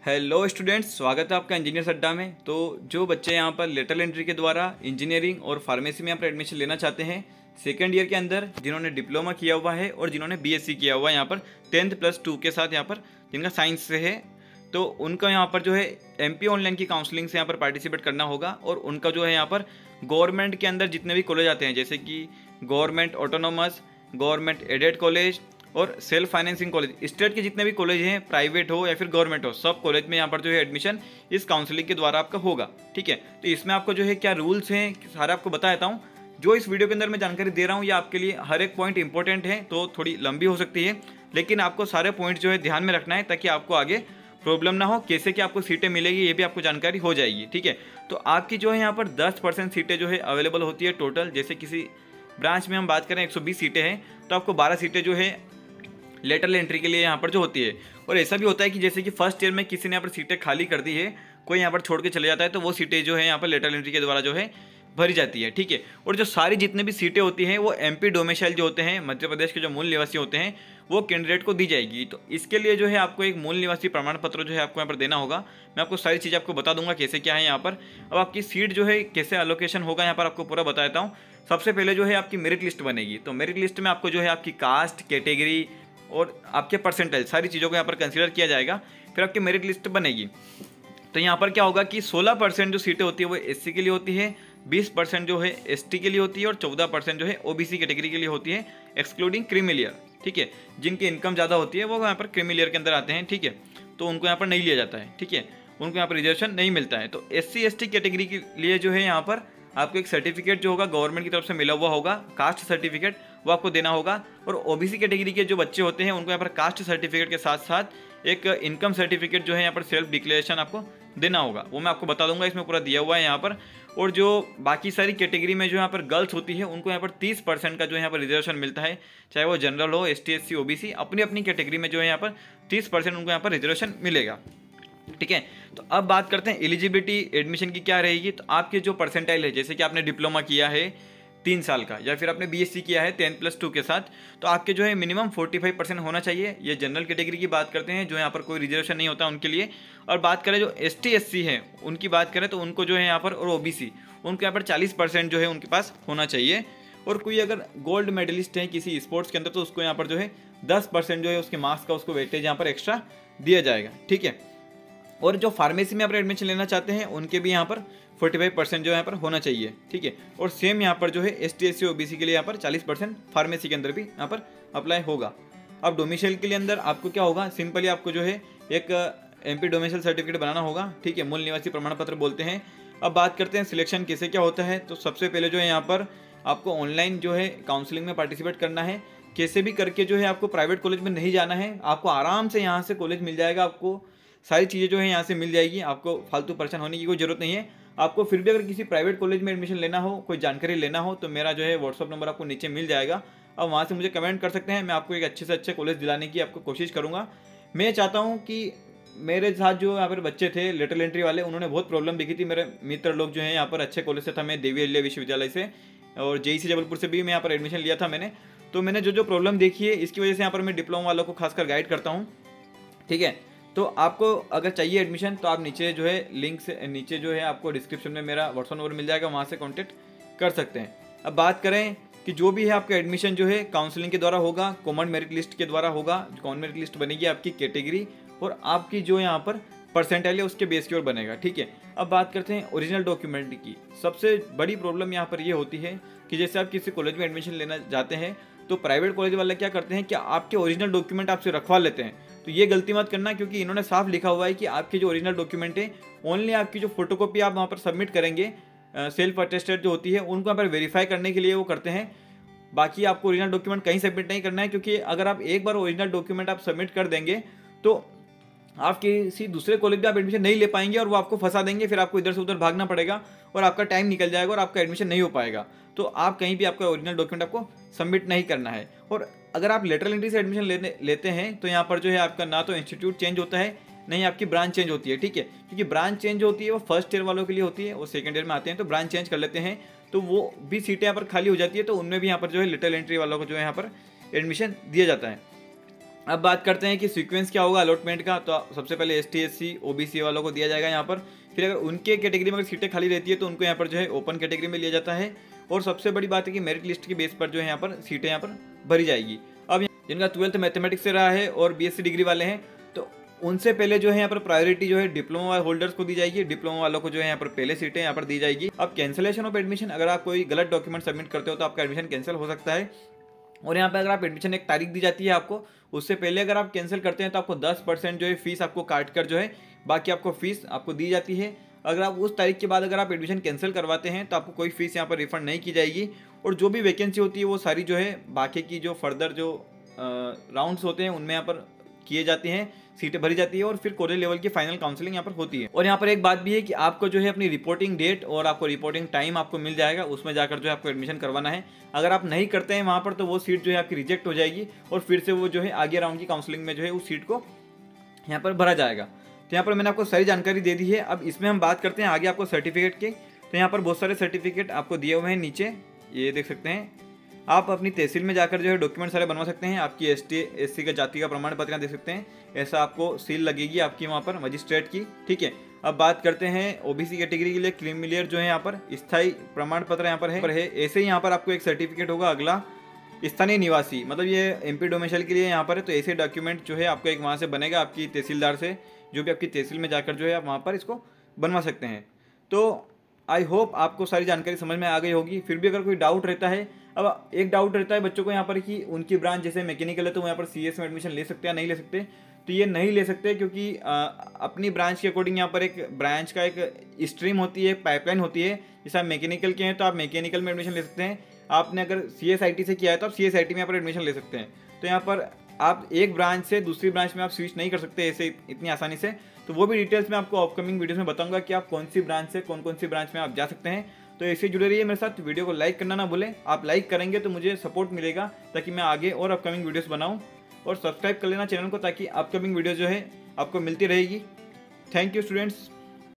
Hello students, स्वागत है आपका इंजीनियर्स अड्डा में। तो जो बच्चे यहाँ पर लेटरल एंट्री के द्वारा इंजीनियरिंग और फार्मेसी में यहाँ पर एडमिशन लेना चाहते हैं सेकेंड ईयर के अंदर, जिन्होंने डिप्लोमा किया हुआ है और जिन्होंने बीएससी किया हुआ है यहाँ पर 10+2 के साथ, यहाँ पर जिनका साइंस से है, तो उनका यहाँ पर जो है एमपी ऑनलाइन की काउंसलिंग से यहाँ पर पार्टिसिपेट करना होगा। और उनका जो है यहाँ पर गवर्नमेंट के अंदर जितने भी कॉलेज आते हैं, जैसे कि government autonomous, government aided college और सेल्फ फाइनेंसिंग कॉलेज, स्टेट के जितने भी कॉलेज हैं, प्राइवेट हो या फिर गवर्नमेंट हो, सब कॉलेज में यहाँ पर जो है एडमिशन इस काउंसलिंग के द्वारा आपका होगा। ठीक है, तो इसमें आपको जो है क्या रूल्स हैं सारा आपको बता देता हूँ। जो इस वीडियो के अंदर मैं जानकारी दे रहा हूँ ये आपके लिए हर एक पॉइंट इंपॉर्टेंट है, तो थोड़ी लंबी हो सकती है, लेकिन आपको सारे पॉइंट जो है ध्यान में रखना है ताकि आपको आगे प्रॉब्लम ना हो। कैसे कि आपको सीटें मिलेगी ये भी आपको जानकारी हो जाएगी। ठीक है, तो आपकी जो है यहाँ पर 10% सीटें जो है अवेलेबल होती है टोटल। जैसे किसी ब्रांच में हम बात करें 120 सीटें हैं, तो आपको 12 सीटें जो है लेटरल एंट्री के लिए यहाँ पर जो होती है। और ऐसा भी होता है कि जैसे कि फर्स्ट ईयर में किसी ने यहाँ पर सीटें खाली कर दी है, कोई यहाँ पर छोड़ के चले जाता है, तो वो सीटें जो है यहाँ पर लेटरल एंट्री के द्वारा जो है भरी जाती है। ठीक है, और जो सारी जितने भी सीटें होती हैं वो एमपी डोमिसाइल जो होते हैं, मध्य प्रदेश के जो मूल निवासी होते हैं, वो कैंडिडेट को दी जाएगी। तो इसके लिए जो है आपको एक मूल निवासी प्रमाण पत्र जो है आपको यहाँ पर देना होगा। मैं आपको सारी चीज़ आपको बता दूंगा कैसे क्या है यहाँ पर। अब आपकी सीट जो है कैसे एलोकेशन होगा यहाँ पर आपको पूरा बता देता हूँ। सबसे पहले जो है आपकी मेरिट लिस्ट बनेगी। तो मेरिट लिस्ट में आपको जो है आपकी कास्ट, कैटेगरी और आपके परसेंटेज, सारी चीज़ों को यहाँ पर कंसीडर किया जाएगा। फिर आपकी मेरिट लिस्ट बनेगी। तो यहाँ पर क्या होगा कि 16% जो सीटें होती है वो एससी के लिए होती है, 20% जो है एसटी के लिए होती है और 14% जो है ओबीसी कैटेगरी के लिए होती है, एक्सक्लूडिंग क्रीमी लेयर। ठीक है, जिनकी इनकम ज़्यादा होती है वो यहाँ पर क्रीमी लेयर के अंदर आते हैं। ठीक है, तो उनको यहाँ पर नहीं लिया जाता है। ठीक है, उनको यहाँ पर रिजर्वेशन नहीं मिलता है। तो एससी एसटी कैटेगरी के लिए जो है यहाँ पर आपको एक सर्टिफिकेट जो होगा गवर्नमेंट की तरफ से मिला हुआ होगा, कास्ट सर्टिफिकेट, वो आपको देना होगा। और ओबीसी कैटेगरी के जो बच्चे होते हैं उनको यहाँ पर कास्ट सर्टिफिकेट के साथ साथ एक इनकम सर्टिफिकेट जो है यहाँ पर सेल्फ डिक्लेरेशन आपको देना होगा, वो मैं आपको बता दूंगा, इसमें पूरा दिया हुआ है यहाँ पर। और जो बाकी सारी कैटेगरी में जो यहाँ पर गर्ल्स होती है उनको यहाँ पर 30% का जो यहाँ पर रिजर्वेशन मिलता है, चाहे वो जनरल हो, एसटी एससी ओबीसी, अपनी अपनी कैटेगरी में जो है यहाँ पर 30% उनको यहाँ पर रिजर्वेशन मिलेगा। ठीक है, तो अब बात करते हैं एलिजिबिलिटी एडमिशन की क्या रहेगी। तो आपके जो परसेंटाइल है, जैसे कि आपने डिप्लोमा किया है 3 साल का या फिर आपने बीएससी किया है 10+2 के साथ, तो आपके जो है मिनिमम 45% होना चाहिए। ये जनरल कैटेगरी की बात करते हैं, जो यहाँ पर कोई रिजर्वेशन नहीं होता उनके लिए। और बात करें जो एसटी एससी है उनकी बात करें तो उनको जो है यहाँ पर, और ओबीसी, उनको यहाँ पर 40% जो है उनके पास होना चाहिए। और कोई अगर गोल्ड मेडलिस्ट है किसी स्पोर्ट्स के अंदर तो उसको यहाँ पर जो है 10% जो है उसके मार्क्स का उसको वेटेज यहाँ पर एक्स्ट्रा दिया जाएगा। ठीक है, और जो फार्मेसी में आप एडमिशन लेना चाहते हैं उनके भी यहाँ पर 45% जो यहाँ पर होना चाहिए। ठीक है, और सेम यहाँ पर जो है एसटी एससी ओबीसी के लिए यहाँ पर 40% फार्मेसी के अंदर भी यहाँ पर अप्लाई होगा। अब डोमिसाइल के लिए अंदर आपको क्या होगा, सिंपली आपको जो है एक एमपी डोमिसाइल सर्टिफिकेट बनाना होगा। ठीक है, मूल निवासी प्रमाण पत्र बोलते हैं। अब बात करते हैं सिलेक्शन कैसे क्या होता है। तो सबसे पहले जो है यहाँ पर आपको ऑनलाइन जो है काउंसलिंग में पार्टिसिपेट करना है। कैसे भी करके जो है आपको प्राइवेट कॉलेज में नहीं जाना है, आपको आराम से यहाँ से कॉलेज मिल जाएगा, आपको सारी चीज़ें जो है यहाँ से मिल जाएगी, आपको फालतू परेशान होने की कोई ज़रूरत नहीं है। आपको फिर भी अगर किसी प्राइवेट कॉलेज में एडमिशन लेना हो, कोई जानकारी लेना हो, तो मेरा जो है व्हाट्सअप नंबर आपको नीचे मिल जाएगा। अब वहाँ से मुझे कमेंट कर सकते हैं, मैं आपको एक अच्छे से अच्छे कॉलेज दिलाने की आपको कोशिश करूँगा। मैं चाहता हूँ कि मेरे साथ जो यहाँ पर बच्चे थे लेटरल एंट्री वाले, उन्होंने बहुत प्रॉब्लम देखी थी। मेरे मित्र लोग जो हैं यहाँ पर अच्छे कॉलेज से था, मैं देवी अहिल्या विश्वविद्यालय से और जेईसी जबलपुर से भी मैं यहाँ पर एडमिशन लिया था मैंने। तो मैंने जो प्रॉब्लम देखी है इसकी वजह से यहाँ पर मैं डिप्लोमा वालों को खासकर गाइड करता हूँ। ठीक है, तो आपको अगर चाहिए एडमिशन तो आप नीचे जो है लिंक से नीचे जो है आपको डिस्क्रिप्शन में मेरा व्हाट्सअप नंबर मिल जाएगा, वहाँ से कांटेक्ट कर सकते हैं। अब बात करें कि जो भी है आपका एडमिशन जो है काउंसलिंग के द्वारा होगा, कॉमन मेरिट लिस्ट के द्वारा होगा। कॉमन मेरिट लिस्ट बनेगी आपकी कैटेगरी और आपकी जो यहाँ पर परसेंटाइल है उसके बेस की ओर बनेगा। ठीक है, अब बात करते हैं ओरिजिनल डॉक्यूमेंट की। सबसे बड़ी प्रॉब्लम यहाँ पर ये होती है कि जैसे आप किसी कॉलेज में एडमिशन लेना जाते हैं तो प्राइवेट कॉलेज वाले क्या करते हैं कि आपके ओरिजिनल डॉक्यूमेंट आपसे रखवा लेते हैं। तो ये गलती मत करना, क्योंकि इन्होंने साफ लिखा हुआ है कि आपके जो ओरिजिनल डॉक्यूमेंट है ओनली आपकी जो फोटोकॉपी आप वहाँ पर सबमिट करेंगे, सेल्फ अटेस्टेड जो होती है, उनको यहाँ पर वेरीफाई करने के लिए वो करते हैं। बाकी आपको ओरिजिनल डॉक्यूमेंट कहीं सबमिट नहीं करना है, क्योंकि अगर आप एक बार ओरिजिनल डॉक्यूमेंट आप सबमिट कर देंगे तो आप किसी दूसरे कॉलेज में आप एडमिशन नहीं ले पाएंगे और वो आपको फंसा देंगे, फिर आपको इधर से उधर भागना पड़ेगा और आपका टाइम निकल जाएगा और आपका एडमिशन नहीं हो पाएगा। तो आप कहीं भी आपका ओरिजिनल डॉक्यूमेंट आपको सबमिट नहीं करना है। और अगर आप लेटरल एंट्री से एडमिशन लेते हैं तो यहाँ पर जो है आपका ना तो इंस्टीट्यूट चेंज होता है, नहीं आपकी ब्रांच चेंज होती है। ठीक है, क्योंकि ब्रांच चेंज होती है वो फर्स्ट ईयर वालों के लिए होती है, वो सेकंड ईयर में आते हैं तो ब्रांच चेंज कर लेते हैं, तो वो भी सीटें यहाँ पर खाली हो जाती है, तो उनमें भी यहाँ पर जो है लेटरल एंट्री वालों को जो है यहाँ पर एडमिशन दिया जाता है। अब बात करते हैं कि सीक्वेंस क्या होगा अलॉटमेंट का। तो सबसे पहले ST SC OBC वालों को दिया जाएगा यहाँ पर। फिर अगर उनके कैटेगरी में अगर सीटें खाली रहती है तो उनको यहाँ पर जो है ओपन कैटेगरी में लिया जाता है। और सबसे बड़ी बात है कि मेरिट लिस्ट के बेस पर जो है यहाँ पर सीटें यहाँ पर भरी जाएगी। अब जिनका 12th मैथमेटिक्स से रहा है और BSc डिग्री वाले हैं तो उनसे पहले जो है यहाँ पर प्रायोरिटी जो है डिप्लोमा होल्डर्स को दी जाएगी। डिप्लोमा वालों को जो है यहाँ पर पहले सीटें यहाँ पर दी जाएगी। अब कैंसिलेशन ऑफ एडमिशन, अगर आप कोई गलत डॉक्यूमेंट सबमिट करते हो तो आपका एडमिशन कैंसिल हो सकता है। और यहाँ पे अगर आप एडमिशन एक तारीख दी जाती है आपको, उससे पहले अगर आप कैंसिल करते हैं तो आपको 10% जो है फीस आपको काट कर जो है बाकी आपको फीस आपको दी जाती है। अगर आप उस तारीख के बाद अगर आप एडमिशन कैंसिल करवाते हैं तो आपको कोई फीस यहाँ पर रिफंड नहीं की जाएगी। और जो भी वैकेंसी होती है वो सारी जो है बाकी की जो फर्दर जो राउंड्स होते हैं उनमें यहाँ पर किए जाते हैं, सीटें भरी जाती है और फिर कॉलेज लेवल की फाइनल काउंसलिंग यहाँ पर होती है। और यहाँ पर एक बात भी है कि आपको जो है अपनी रिपोर्टिंग डेट और आपको रिपोर्टिंग टाइम आपको मिल जाएगा, उसमें जाकर जो है आपको एडमिशन करवाना है। अगर आप नहीं करते हैं वहाँ पर तो वो सीट जो है आपकी रिजेक्ट हो जाएगी और फिर से वो जो है आगे राउंड की काउंसलिंग में जो है उस सीट को यहाँ पर भरा जाएगा। तो यहाँ पर मैंने आपको सारी जानकारी दे दी है। अब इसमें हम बात करते हैं आगे आपको सर्टिफिकेट के। तो यहाँ पर बहुत सारे सर्टिफिकेट आपको दिए हुए हैं नीचे, ये देख सकते हैं। आप अपनी तहसील में जाकर जो है डॉक्यूमेंट सारे बनवा सकते हैं। आपकी ST SC का जाति का प्रमाण पत्र देख सकते हैं, ऐसा आपको सील लगेगी आपकी वहाँ पर मजिस्ट्रेट की, ठीक है। अब बात करते हैं OBC कैटेगरी के लिए क्रीमिलियर जो है यहाँ पर स्थायी प्रमाण पत्र यहाँ पर है। ऐसे ही यहाँ पर आपको एक सर्टिफिकेट होगा अगला, स्थानीय निवासी, मतलब ये MP डोमिसाइल के लिए यहाँ पर है। तो ऐसे डॉक्यूमेंट जो है आपको एक वहाँ से बनेगा आपकी तहसीलदार से, जो भी आपकी तहसील में जाकर जो है आप वहाँ पर इसको बनवा सकते हैं। तो आई होप आपको सारी जानकारी समझ में आ गई होगी। फिर भी अगर कोई डाउट रहता है, अब एक डाउट रहता है बच्चों को यहाँ पर कि उनकी ब्रांच जैसे मैकेनिकल है तो वो यहाँ पर CS में एडमिशन ले सकते हैं या नहीं ले सकते। तो ये नहीं ले सकते क्योंकि अपनी ब्रांच के अकॉर्डिंग यहाँ पर एक ब्रांच का एक स्ट्रीम होती है, पाइपलाइन होती है। जैसे आप मैकेनिकल के हैं तो आप मैकेनिकल में एडमिशन ले सकते हैं। आपने अगर CSIT से किया है तो आप CSIT में यहाँ पर एडमिशन ले सकते हैं। तो यहाँ पर आप एक ब्रांच से दूसरी ब्रांच में आप स्विच नहीं कर सकते ऐसे इतनी आसानी से। तो वो भी डिटेल्स में आपको अपकमिंग वीडियोस में बताऊंगा कि आप कौन सी ब्रांच से कौन सी ब्रांच में आप जा सकते हैं। तो ऐसे जुड़े रहिए मेरे साथ। वीडियो को लाइक करना ना भूलें, आप लाइक करेंगे तो मुझे सपोर्ट मिलेगा ताकि मैं आगे और अपकमिंग वीडियोस बनाऊं। और सब्सक्राइब कर लेना चैनल को ताकि अपकमिंग वीडियो जो है आपको मिलती रहेगी। Thank you students.